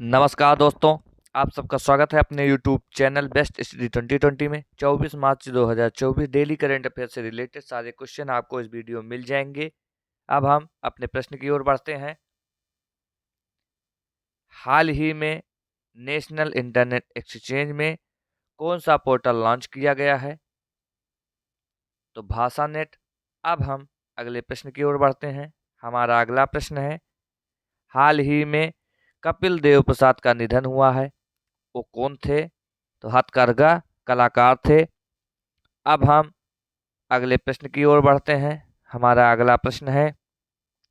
नमस्कार दोस्तों, आप सबका स्वागत है अपने YouTube चैनल बेस्ट स्टडी 2020 में। 24 मार्च 2024 डेली करंट अफेयर से रिलेटेड सारे क्वेश्चन आपको इस वीडियो में मिल जाएंगे। अब हम अपने प्रश्न की ओर बढ़ते हैं। हाल ही में नेशनल इंटरनेट एक्सचेंज में कौन सा पोर्टल लॉन्च किया गया है? तो भाषा नेट। अब हम अगले प्रश्न की ओर बढ़ते हैं। हमारा अगला प्रश्न है, हाल ही में कपिल देव प्रसाद का निधन हुआ है, वो कौन थे? तो हथकरघा कलाकार थे। अब हम अगले प्रश्न की ओर बढ़ते हैं। हमारा अगला प्रश्न है,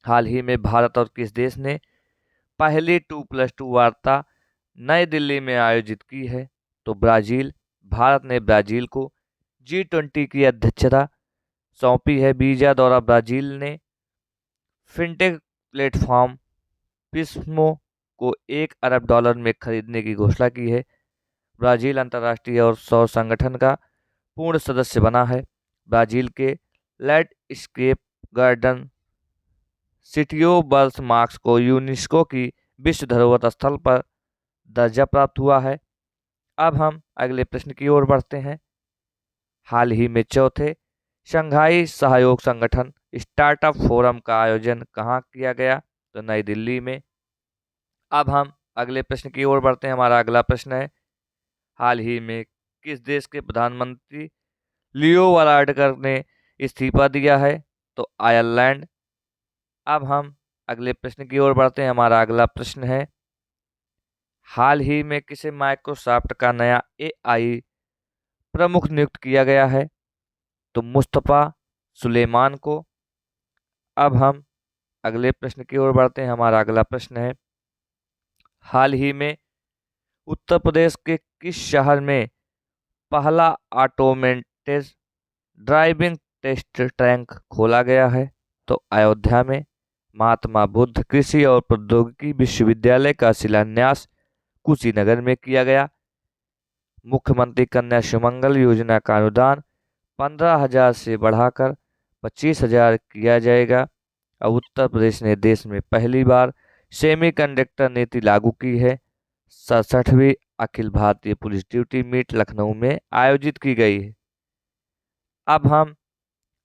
हाल ही में भारत और किस देश ने पहली 2+2 वार्ता नई दिल्ली में आयोजित की है? तो ब्राजील। भारत ने ब्राजील को G20 की अध्यक्षता सौंपी है। वीजा द्वारा ब्राजील ने फिनटेक प्लेटफॉर्म पिस्मो को $1 अरब में खरीदने की घोषणा की है। ब्राजील अंतर्राष्ट्रीय और सौर संगठन का पूर्ण सदस्य बना है। ब्राजील के लैंडस्केप गार्डन सिटियो बर्थ मार्क्स को यूनेस्को की विश्व धरोहर स्थल पर दर्जा प्राप्त हुआ है। अब हम अगले प्रश्न की ओर बढ़ते हैं। हाल ही में चौथे शंघाई सहयोग संगठन स्टार्टअप फोरम का आयोजन कहाँ किया गया? तो नई दिल्ली में। अब हम अगले प्रश्न की ओर बढ़ते हैं। हमारा अगला प्रश्न है, हाल ही में किस देश के प्रधानमंत्री लियो वाराडकर ने इस्तीफा दिया है? तो आयरलैंड। अब हम अगले प्रश्न की ओर बढ़ते हैं। हमारा अगला प्रश्न है, हाल ही में किसे माइक्रोसॉफ्ट का नया AI प्रमुख नियुक्त किया गया है? तो मुस्तफा सुलेमान को। अब हम अगले प्रश्न की ओर बढ़ते हैं। हमारा अगला प्रश्न है, हाल ही में उत्तर प्रदेश के किस शहर में पहला ऑटोमेटेड ड्राइविंग टेस्ट ट्रैक खोला गया है? तो अयोध्या में। महात्मा बुद्ध कृषि और प्रौद्योगिकी विश्वविद्यालय का शिलान्यास कुशीनगर में किया गया। मुख्यमंत्री कन्या सुमंगल योजना का अनुदान 15,000 से बढ़ाकर 25,000 किया जाएगा। अब उत्तर प्रदेश ने देश में पहली बार सेमीकंडक्टर नीति लागू की है। 67वीं Akhil Bharatiya police duty meet Lucknow में आयोजित की गई है। अब हम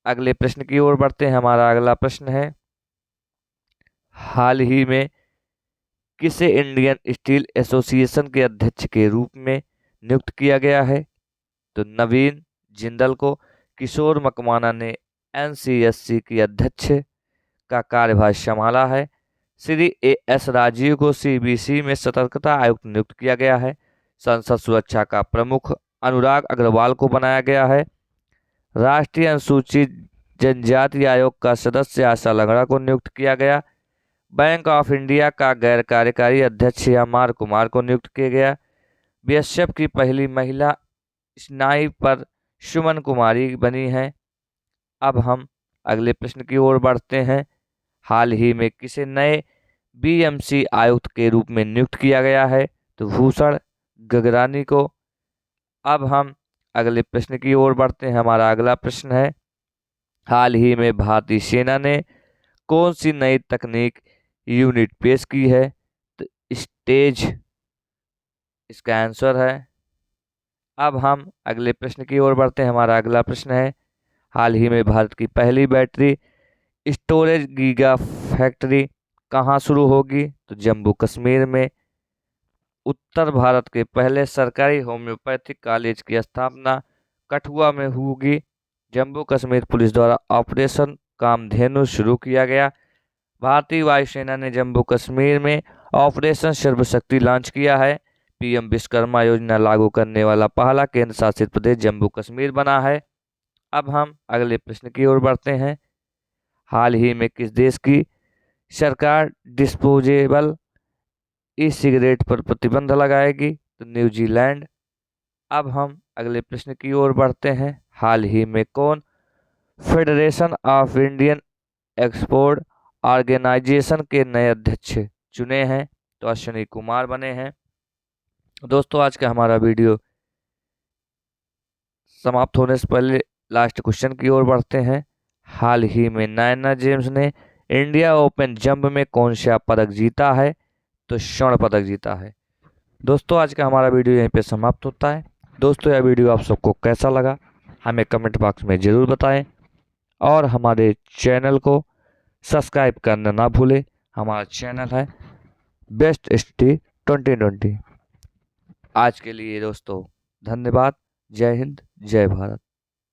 अगले प्रश्न की ओर बढ़ते हैं। हमारा अगला प्रश्न है, हाल ही में किसे इंडियन स्टील एसोसिएशन के अध्यक्ष के रूप में नियुक्त किया गया है? तो नवीन जिंदल को। किशोर मकवाना ने NCSC की अध्यक्ष का कार्यभार संभाला है। श्री AS राजीव को CBC में सतर्कता आयुक्त नियुक्त किया गया है। संसद सुरक्षा का प्रमुख अनुराग अग्रवाल को बनाया गया है। राष्ट्रीय अनुसूचित जनजाति आयोग का सदस्य आशा लंगड़ा को नियुक्त किया गया। बैंक ऑफ इंडिया का गैर कार्यकारी अध्यक्ष अमर कुमार को नियुक्त किया गया। BSF की पहली महिला स्नाइपर सुमन कुमारी बनी है। अब हम अगले प्रश्न की ओर बढ़ते हैं। हाल ही में किसे नए BMC आयुक्त के रूप में नियुक्त किया गया है? तो भूषण गगरानी को। अब हम अगले प्रश्न की ओर बढ़ते हैं। हमारा अगला प्रश्न है, हाल ही में भारतीय सेना ने कौन सी नई तकनीक यूनिट पेश की है? तो स्टेज इसका आंसर है। अब हम अगले प्रश्न की ओर बढ़ते हैं। हमारा अगला प्रश्न है, हाल ही में भारत की पहली बैटरी स्टोरेज गीगा फैक्ट्री कहाँ शुरू होगी? तो जम्मू कश्मीर में। उत्तर भारत के पहले सरकारी होम्योपैथिक कॉलेज की स्थापना कठुआ में होगी। जम्मू कश्मीर पुलिस द्वारा ऑपरेशन कामधेनु शुरू किया गया। भारतीय वायुसेना ने जम्मू कश्मीर में ऑपरेशन सर्वशक्ति लॉन्च किया है। PM विश्वकर्मा योजना लागू करने वाला पहला केंद्र शासित प्रदेश जम्मू कश्मीर बना है। अब हम अगले प्रश्न की ओर बढ़ते हैं। हाल ही में किस देश की सरकार डिस्पोजेबल सिगरेट पर प्रतिबंध लगाएगी? तो न्यूजीलैंड। अब हम अगले प्रश्न की ओर बढ़ते हैं। हाल ही में कौन Federation of Indian Export Organisation के नए अध्यक्ष चुने हैं? तो अश्विनी कुमार बने हैं। दोस्तों, आज का हमारा वीडियो समाप्त होने से पहले लास्ट क्वेश्चन की ओर बढ़ते हैं। हाल ही में नायना जेम्स ने इंडिया ओपन जंप में कौन सा पदक जीता है? तो स्वर्ण पदक जीता है। दोस्तों आज का हमारा वीडियो यहीं पे समाप्त होता है। दोस्तों यह वीडियो आप सबको कैसा लगा हमें कमेंट बॉक्स में ज़रूर बताएं और हमारे चैनल को सब्सक्राइब करना ना भूलें। हमारा चैनल है बेस्ट स्टडी 2020। आज के लिए दोस्तों धन्यवाद। जय हिंद, जय भारत।